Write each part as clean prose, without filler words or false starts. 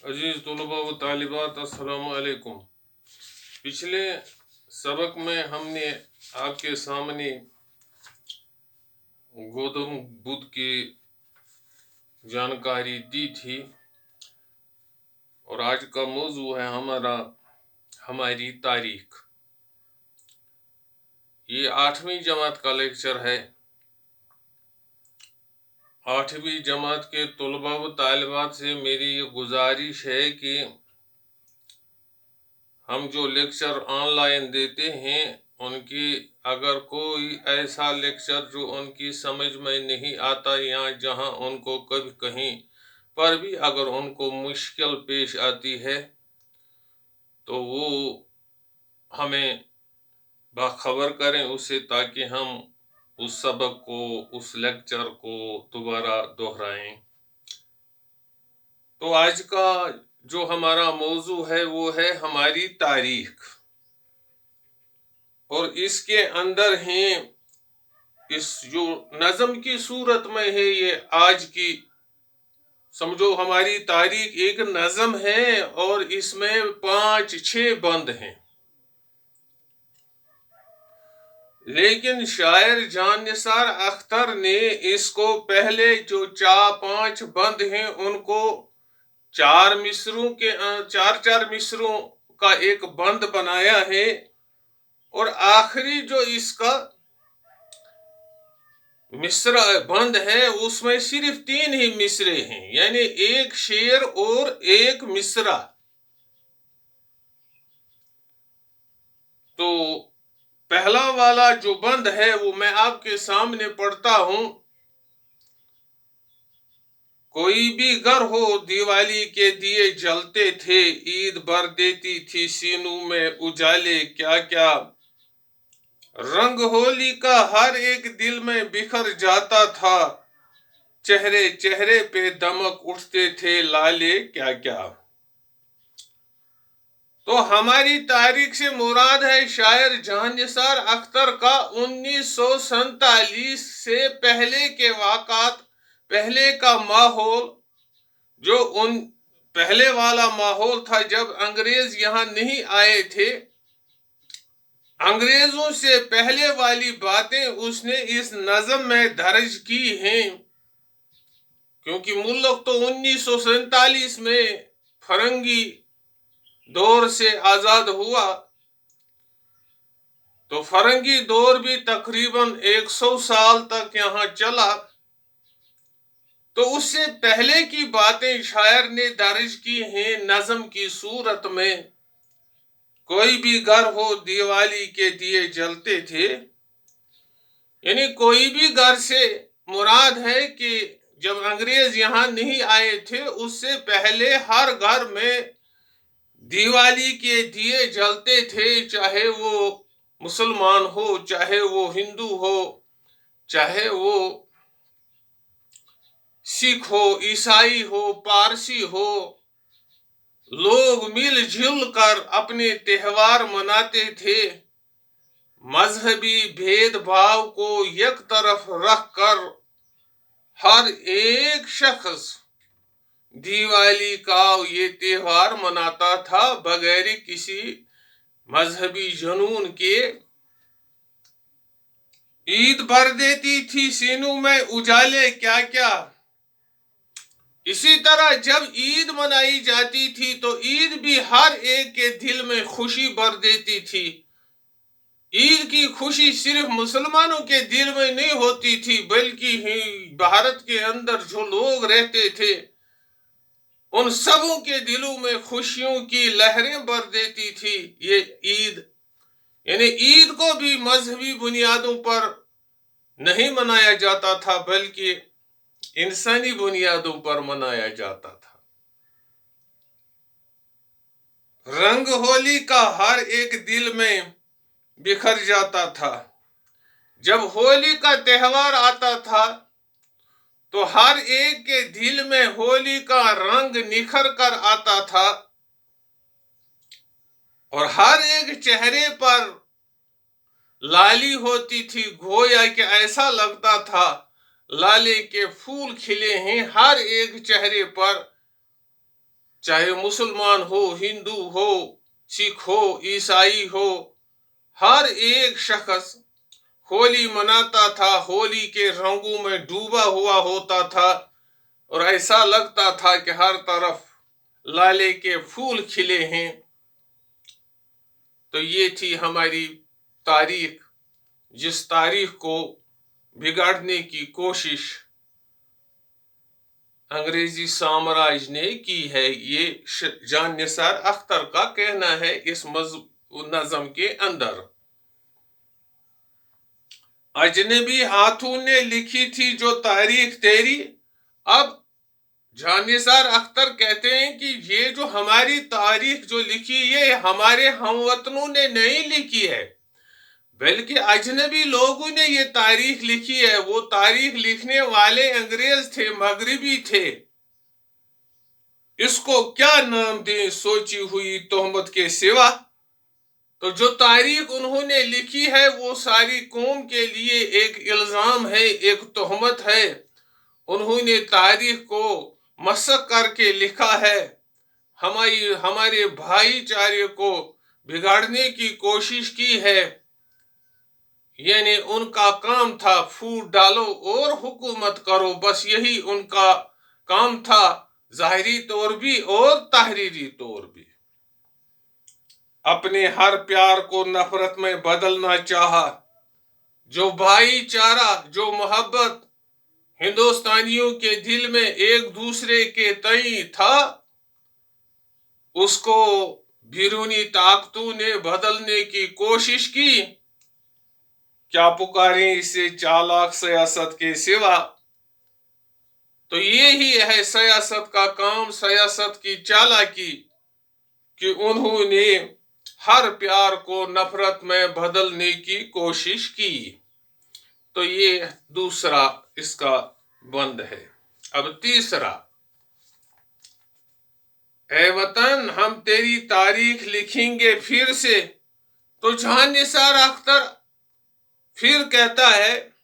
अजीज तलबा व तालिबात अस्सलाम वालेकुम। पिछले सबक में हमने आपके सामने गौतम बुद्ध की जानकारी दी थी और आज का मौजू है हमारी तारीख। ये 8वीं जमात का लेक्चर है। 8वीं जमात के तलबा व तालिबात से मेरी ये गुजारिश है कि हम जो लेक्चर ऑनलाइन देते हैं उनकी अगर कोई ऐसा लेक्चर जो उनकी समझ में नहीं आता या जहां उनको कभी कहीं पर भी अगर उनको मुश्किल पेश आती है तो वो हमें बाखबर करें उससे, ताकि हम उस सबक को, उस लेक्चर को दोबारा दोहराएं। तो आज का जो हमारा मौजू है वो है हमारी तारीख, और इसके अंदर हैं, इस जो नज़म की सूरत में है, ये आज की समझो हमारी तारीख एक नज़म है और इसमें 5-6 बंद हैं। लेकिन शायर जान निसार अख्तर ने इसको पहले जो 4-5 बंद हैं उनको 4 मिसरों का एक बंद बनाया है, और आखिरी जो इसका मिसरा बंद है उसमें सिर्फ 3 ही मिसरे हैं, यानी एक शेर और एक मिसरा। तो पहला वाला जो बंद है वो मैं आपके सामने पढ़ता हूं। कोई भी घर हो दिवाली के दिए जलते थे, ईद भर देती थी सीनों में उजाले क्या क्या, रंग होली का हर एक दिल में बिखर जाता था, चेहरे चेहरे पे दमक उठते थे लाले क्या क्या। तो हमारी तारीख से मुराद है शायर जहां निसार अख्तर का 1947 से पहले के वाक़ात, पहले का माहौल, जो उन पहले वाला माहौल था जब अंग्रेज यहां नहीं आए थे। अंग्रेजों से पहले वाली बातें उसने इस नज़म में दर्ज की हैं, क्योंकि मुल्क तो 1947 में फरंगी दौर से आजाद हुआ, तो फरंगी दौर भी तकरीबन 100 साल तक यहाँ चला। तो उससे पहले की बातें शायर ने दर्ज की हैं नज़म की सूरत में। कोई भी घर हो दिवाली के दिए जलते थे, यानी कोई भी घर से मुराद है कि जब अंग्रेज यहाँ नहीं आए थे उससे पहले हर घर में दिवाली के दिए जलते थे, चाहे वो मुसलमान हो, चाहे वो हिंदू हो, चाहे वो सिख हो, ईसाई हो, पारसी हो, लोग मिलजुल कर अपने त्योहार मनाते थे। मजहबी भेदभाव को एक तरफ रखकर हर एक शख्स दिवाली का ये त्योहार मनाता था बगैर किसी मजहबी जुनून के। ईद भर देती थी सीनों में उजाले क्या क्या। इसी तरह जब ईद मनाई जाती थी तो ईद भी हर एक के दिल में खुशी भर देती थी। ईद की खुशी सिर्फ मुसलमानों के दिल में नहीं होती थी, बल्कि भारत के अंदर जो लोग रहते थे उन सबों के दिलों में खुशियों की लहरें भर देती थी ये ईद। यानी ईद को भी मजहबी बुनियादों पर नहीं मनाया जाता था, बल्कि इंसानी बुनियादों पर मनाया जाता था। रंग होली का हर एक दिल में बिखर जाता था। जब होली का त्योहार आता था तो हर एक के दिल में होली का रंग निखर कर आता था, और हर एक चेहरे पर लाली होती थी, गोया कि ऐसा लगता था लाले के फूल खिले हैं हर एक चेहरे पर, चाहे मुसलमान हो, हिंदू हो, सिख हो, ईसाई हो, हर एक शख्स होली मनाता था, होली के रंगों में डूबा हुआ होता था और ऐसा लगता था कि हर तरफ लाले के फूल खिले हैं। तो ये थी हमारी तारीख, जिस तारीख को बिगाड़ने की कोशिश अंग्रेजी साम्राज्य ने की है। ये जान निसार अख्तर का कहना है इस नज़म के अंदर। अजनबी हाथों ने लिखी थी जो तारीख तेरी। अब जान निसार अख्तर कहते हैं कि ये जो हमारी तारीख जो लिखी, ये हमारे हमवतनों ने नहीं लिखी है, बल्कि अजनबी लोगों ने ये तारीख लिखी है। वो तारीख लिखने वाले अंग्रेज थे, मगरिबी थे। इसको क्या नाम दें सोची हुई तोहमत के सिवा। तो जो तारीख उन्होंने लिखी है वो सारी कौम के लिए एक इल्जाम है, एक तोहमत है। उन्होंने तारीख को मसक करके लिखा है, हमारे भाईचारे को बिगाड़ने की कोशिश की है। यानी उनका काम था फूट डालो और हुकूमत करो, बस यही उनका काम था, ज़ाहिरी तौर भी और तहरीरी तौर भी। अपने हर प्यार को नफरत में बदलना चाहा। जो भाईचारा, जो मोहब्बत हिंदुस्तानियों के दिल में एक दूसरे के तई था, उसको बैरूनी ताकतों ने बदलने की कोशिश की। क्या पुकारें इसे चालाक सियासत के सिवा। तो ये ही है सियासत का काम, सियासत की चालाकी, कि उन्होंने हर प्यार को नफरत में बदलने की कोशिश की। तो ये दूसरा इसका बंद है। अब तीसरा, ऐ वतन हम तेरी तारीख लिखेंगे फिर से। तो जहां निसार अख्तर फिर कहता है,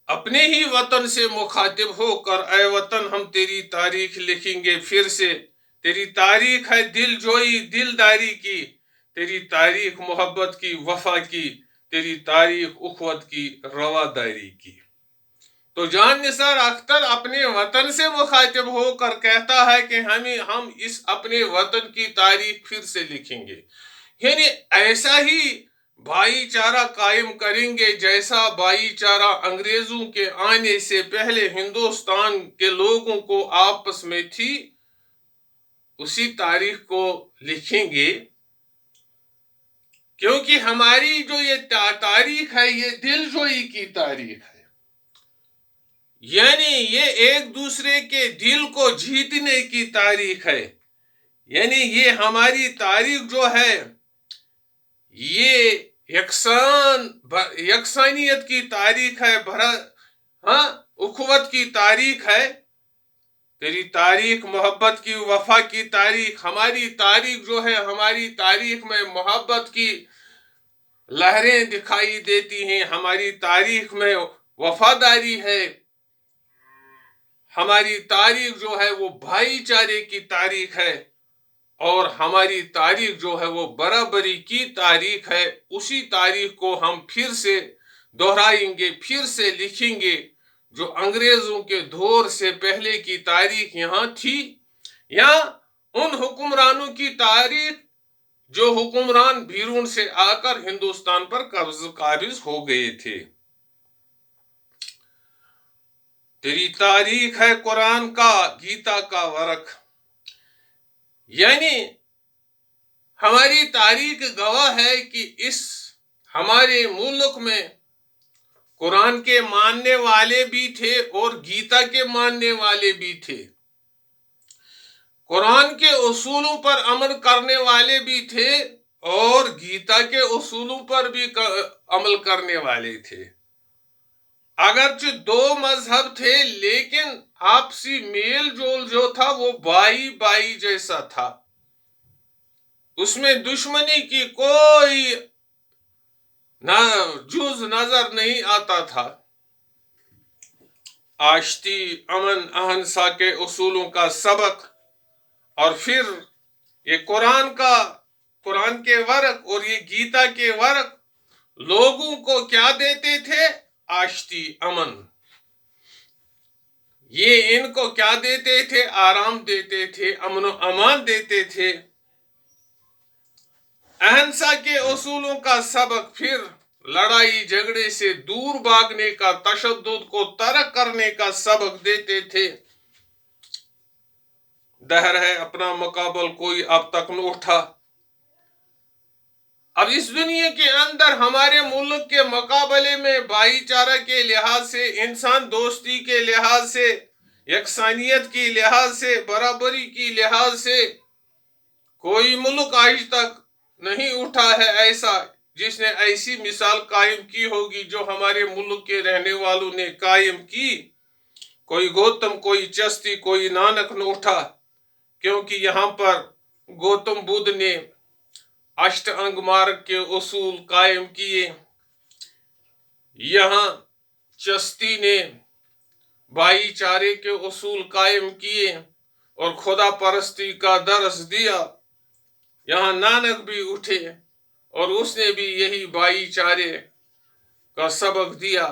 अपने ही वतन से मुखातिब होकर, ऐ वतन हम तेरी तारीख लिखेंगे फिर से। तेरी तारीख है दिलजोई दिलदारी की, तेरी तारीख मोहब्बत की वफा की, तेरी तारीख उखवत की रवादारी की। तो जान निसार अख्तर अपने वतन से मुखातिब होकर कहता है कि हम इस अपने वतन की तारीख फिर से लिखेंगे। यानी ऐसा ही भाईचारा कायम करेंगे जैसा भाईचारा अंग्रेजों के आने से पहले हिंदुस्तान के लोगों को आपस में थी, उसी तारीख को लिखेंगे। क्योंकि हमारी जो ये तारीख है, ये दिलजोई की तारीख है। यानी ये एक दूसरे के दिल को जीतने की तारीख है। यानी ये हमारी तारीख जो है, ये यकसानियत की तारीख है, उखवत की तारीख है। तेरी तारीख मोहब्बत की वफा की तारीख। हमारी तारीख जो है, हमारी तारीख में मोहब्बत की लहरें दिखाई देती हैं, हमारी तारीख में वफादारी है, हमारी तारीख जो है वो भाईचारे की तारीख है, और हमारी तारीख जो है वो बराबरी की तारीख है। उसी तारीख को हम फिर से दोहराएंगे, फिर से लिखेंगे। जो अंग्रेजों के दौर से पहले की तारीख यहाँ थी, या उन हुक्मरानों की तारीख जो हुक्मरान बैरून से आकर हिंदुस्तान पर काबिज हो गए थे। तेरी तारीख है कुरान का, गीता का वरक। यानी हमारी तारीख गवाह है कि इस हमारे मुल्क में कुरान के मानने वाले भी थे और गीता के मानने वाले भी थे। कुरान के उसूलों पर अमल करने वाले भी थे और गीता के उसूलों पर भी अमल करने वाले थे। अगरचे दो मजहब थे, लेकिन आपसी मेल जोल जो था वो भाई भाई जैसा था। उसमें दुश्मनी की कोई जुज नजर नहीं आता था। आश्ती, अमन, अहिंसा के उसूलों का सबक, और फिर ये कुरान के वर्क और ये गीता के वर्क लोगों को क्या देते थे? आश्ती, अमन। ये इनको क्या देते थे? आराम देते थे, अमन व अमान देते थे। अहिंसा के उसूलों का सबक फिर लड़ाई झगड़े से दूर भागने का, तशद्दुद को तर्क करने का सबक देते थे। दहर है अपना मुकाबल कोई अब तक न उठा। अब इस दुनिया के अंदर हमारे मुल्क के मुकाबले में भाईचारा के लिहाज से, इंसान दोस्ती के लिहाज से, यकसानियत की लिहाज से, बराबरी की लिहाज से कोई मुल्क आज तक नहीं उठा है ऐसा जिसने ऐसी मिसाल कायम की होगी जो हमारे मुल्क के रहने वालों ने कायम की। कोई गौतम, कोई चिश्ती, कोई नानक न उठा, क्योंकि यहाँ पर गौतम बुद्ध ने अष्ट अंग मार्ग के उसूल कायम किए, यहाँ चिश्ती ने भाईचारे के उसूल कायम किए और खुदा परस्ती का दर्स दिया। यहाँ नानक भी उठे और उसने भी यही भाईचारे का सबक दिया।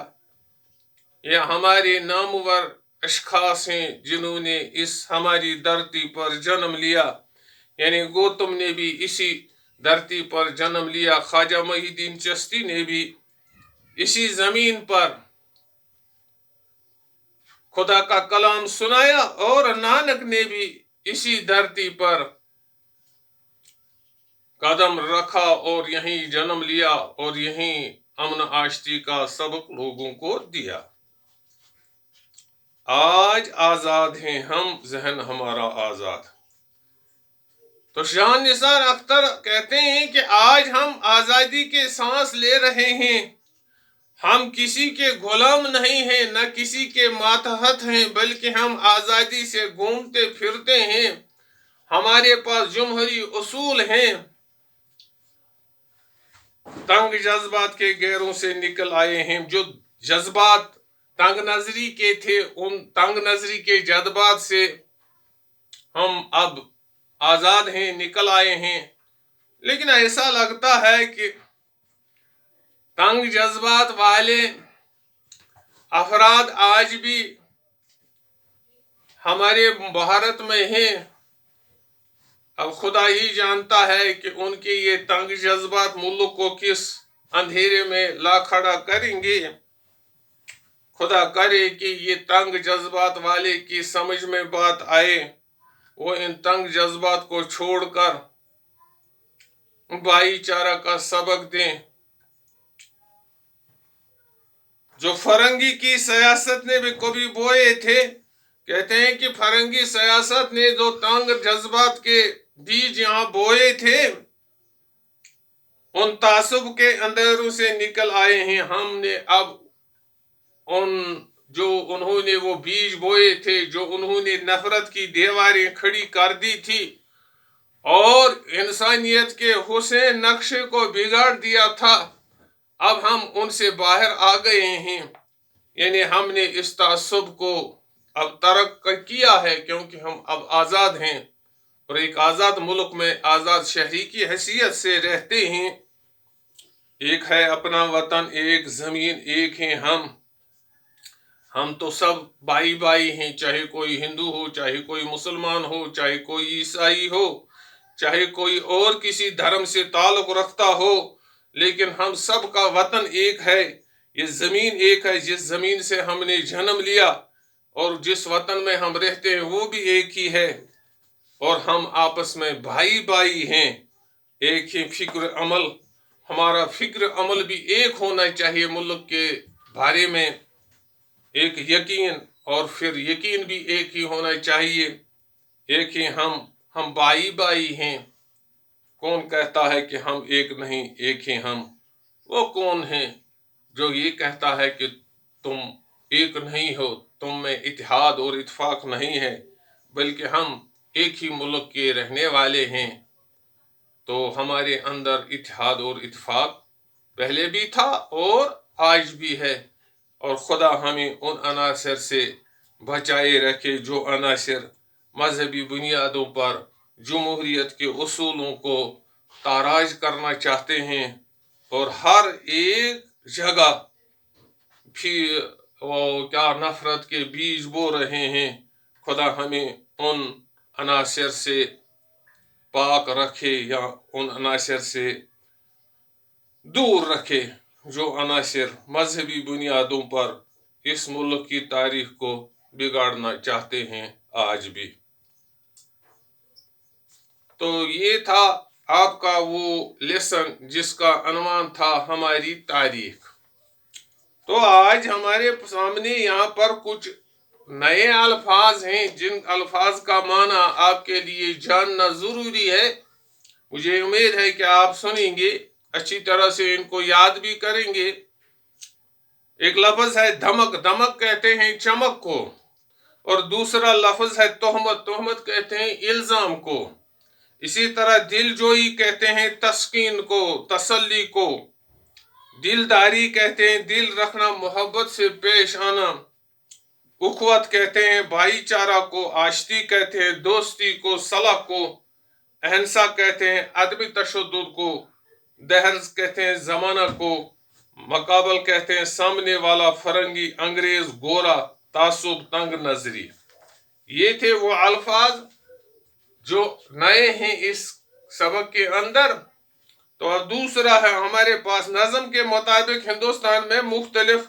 यह हमारे नामवर अशखास हैं जिन्होंने इस हमारी धरती पर जन्म लिया। यानी गौतम ने भी इसी धरती पर जन्म लिया, ख्वाजा मोहिउद्दीन चिश्ती ने भी इसी जमीन पर खुदा का कलाम सुनाया और नानक ने भी इसी धरती पर कदम रखा और यहीं जन्म लिया और यहीं अमन आश्ती का सबक लोगों को दिया। आज आजाद हैं हम, जहन हमारा आजाद। तो शाह निसार अख्तर कहते हैं कि आज हम आजादी के सांस ले रहे हैं। हम किसी के गुलाम नहीं हैं, न किसी के मातहत हैं, बल्कि हम आजादी से घूमते फिरते हैं। हमारे पास जमहूरी उसूल हैं। तंग जज्बात के घेरों से निकल आए हैं। जो जज्बात तंग नजरी के थे, उन तंग नजरी के जज्बात से हम अब आजाद हैं, निकल आए हैं। लेकिन ऐसा लगता है कि तंग जज्बात वाले अफराद आज भी हमारे भारत में हैं। अब खुदा ही जानता है कि उनके ये तंग जज्बात मुल्क को किस अंधेरे में ला खड़ा करेंगे। खुदा करे कि ये तंग जज्बात वाले की समझ में बात आए, वो इन तंग जज्बात को छोड़कर भाईचारा का सबक दें। जो फरंगी की सियासत ने भी कभी बोए थे, कहते हैं कि फरंगी सियासत ने जो तंग जज्बात के बीज यहाँ बोए थे, उन तासुब के अंधेरों से निकल आए हैं। हमने अब उन्होंने वो बीज बोए थे, जो उन्होंने नफरत की दीवारें खड़ी कर दी थी और इंसानियत के हुसैन नक्शे को बिगाड़ दिया था, अब हम उनसे बाहर आ गए हैं। यानी हमने इस तासुब को अब तर्क किया है, क्योंकि हम अब आज़ाद हैं और एक आज़ाद मुल्क में आज़ाद शहरी की हैसियत से रहते हैं। एक है अपना वतन, एक ज़मीन, एक हैं हम तो सब भाई भाई हैं, चाहे कोई हिंदू हो, चाहे कोई मुसलमान हो, चाहे कोई ईसाई हो, चाहे कोई और किसी धर्म से ताल्लुक रखता हो, लेकिन हम सब का वतन एक है। ये ज़मीन एक है जिस ज़मीन से हमने जन्म लिया, और जिस वतन में हम रहते हैं वो भी एक ही है, और हम आपस में भाई भाई हैं। एक ही फिक्र अमल, हमारा फिक्र अमल भी एक होना चाहिए मुल्क के बारे में, एक यकीन, और फिर यकीन भी एक ही होना चाहिए। एक ही हम भाई भाई हैं। कौन कहता है कि हम एक नहीं, एक ही हम? वो कौन है जो ये कहता है कि तुम एक नहीं हो, तुम में इत्तेहाद और इत्तेफाक नहीं है, बल्कि हम एक ही मुल्क के रहने वाले हैं। तो हमारे अंदर इत्तेहाद और इत्तेफाक पहले भी था और आज भी है, اور خدا ہمیں ان عناصر سے بچائے رکھے جو عناصر مذہبی بنیادوں پر جمہوریت کے اصولوں کو تاراج کرنا چاہتے ہیں اور ہر ایک جگہ کیا نفرت کے بیج بو رہے ہیں۔ خدا ہمیں ان عناصر سے پاک رکھے یا ان عناصر سے دور رکھے جو عناصر مذہبی بنیادوں پر اس ملک کی تاریخ کو بگاڑنا چاہتے ہیں آج بھی۔ تو یہ تھا آپ کا وہ لیسن جس کا عنوان تھا ہماری تاریخ۔ تو آج ہمارے سامنے یہاں پر کچھ نئے الفاظ ہیں جن الفاظ کا معنی آپ کے لیے جاننا ضروری ہے۔ مجھے امید ہے کہ آپ سنیں گے، اچھی طرح سے ان کو یاد بھی کریں گے۔ ایک لفظ ہے دھمک، دھمک کہتے ہیں چمک کو، اور دوسرا لفظ ہے تہمت، تہمت کہتے ہیں الزام کو۔ اسی طرح دل جوئی کہتے ہیں تسکین کو، تسلی کو۔ دلداری کہتے ہیں دل رکھنا، محبت سے پیش آنا۔ اخوت کہتے ہیں بھائی چارہ کو، آشتی کہتے ہیں دوستی کو، صلح کو۔ اہنسا کہتے ہیں عدم تشدد کو، دہرز کہتے ہیں زمانہ کو، مقابل کہتے ہیں سامنے والا، فرنگی، انگریز، گورا، تعصب، تنگ نظری۔ یہ تھے وہ الفاظ جو نئے ہیں اس سبق کے اندر۔ تو اور دوسرا ہے ہمارے پاس نظم کے مطابق ہندوستان میں مختلف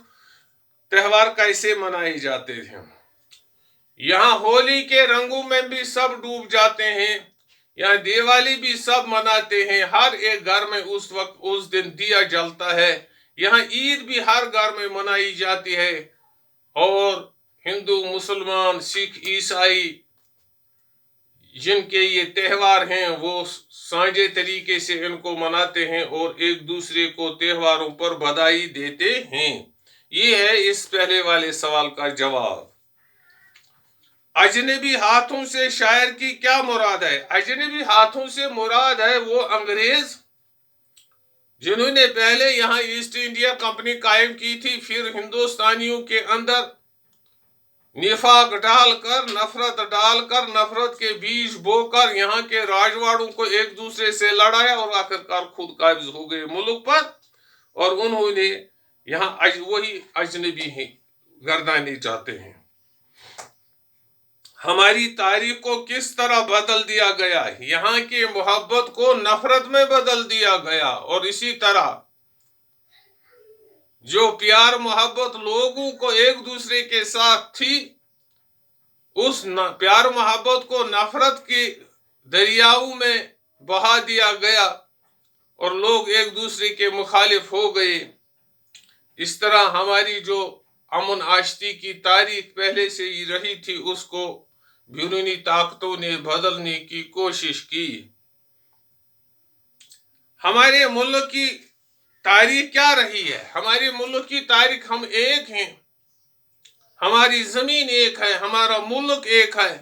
تہوار کیسے منائے جاتے ہیں۔ یہاں ہولی کے رنگوں میں بھی سب ڈوب جاتے ہیں، یہاں دیوالی بھی سب مناتے ہیں، ہر ایک گھر میں اس وقت اس دن دیا جلتا ہے۔ یہاں عید بھی ہر گھر میں منائی جاتی ہے، اور ہندو، مسلمان، سکھ، عیسائی جن کے یہ تہوار ہیں وہ سانجھے طریقے سے ان کو مناتے ہیں اور ایک دوسرے کو تہواروں پر بدائی دیتے ہیں۔ یہ ہے اس پہلے والے سوال کا جواب۔ اجنبی ہاتھوں سے شاعر کی کیا مراد ہے؟ اجنبی ہاتھوں سے مراد ہے وہ انگریز جنہوں نے پہلے یہاں ایسٹ انڈیا کمپنی قائم کی تھی، پھر ہندوستانیوں کے اندر نفاق ڈال کر، نفرت کے بیج بو کر یہاں کے راجواڑوں کو ایک دوسرے سے لڑایا اور آخرکار خود قابض ہو گئے ملک پر، اور انہوں نے یہاں وہی اجنبی ہیں گردانے چاہتے ہیں۔ ہماری تاریخ کو کس طرح بدل دیا گیا، یہاں کی محبت کو نفرت میں بدل دیا گیا، اور اسی طرح جو پیار محبت لوگوں کو ایک دوسرے کے ساتھ تھی، اس پیار محبت کو نفرت کی دریاؤں میں بہا دیا گیا اور لوگ ایک دوسرے کے مخالف ہو گئے۔ اس طرح ہماری جو امن آشتی کی تاریخ پہلے سے ہی رہی تھی، اس کو بیرونی طاقتوں نے بدلنے کی کوشش کی۔ ہمارے ملک کی تاریخ کیا رہی ہے؟ ہمارے ملک کی تاریخ ہم ایک ہیں، ہماری زمین ایک ہے، ہمارا ملک ایک ہے،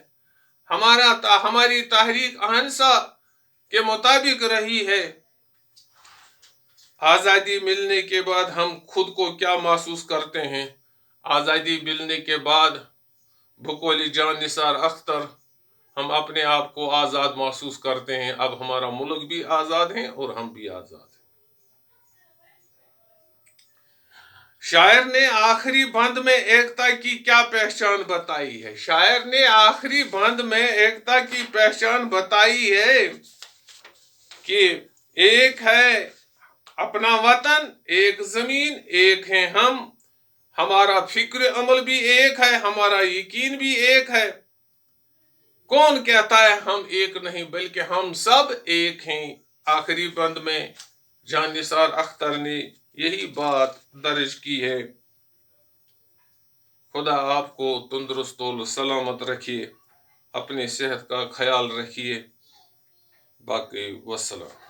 ہماری تحریک اہنسا کے مطابق رہی ہے۔ آزادی ملنے کے بعد ہم خود کو کیا محسوس کرتے ہیں؟ آزادی ملنے کے بعد بقول جان نثار اختر ہم اپنے آپ کو آزاد محسوس کرتے ہیں۔ اب ہمارا ملک بھی آزاد ہے اور ہم بھی آزاد ہیں۔ شاعر نے آخری بند میں ایکتا کی کیا پہچان بتائی ہے؟ شاعر نے آخری بند میں ایکتا کی پہچان بتائی ہے کہ ایک ہے اپنا وطن، ایک زمین، ایک ہیں ہم، ہمارا فکر عمل بھی ایک ہے، ہمارا یقین بھی ایک ہے۔ کون کہتا ہے ہم ایک نہیں بلکہ ہم سب ایک ہیں؟ آخری بند میں جان نثار اختر نے یہی بات درج کی ہے۔ خدا آپ کو تندرست و سلامت رکھیے، اپنی صحت کا خیال رکھیے، باقی والسلام۔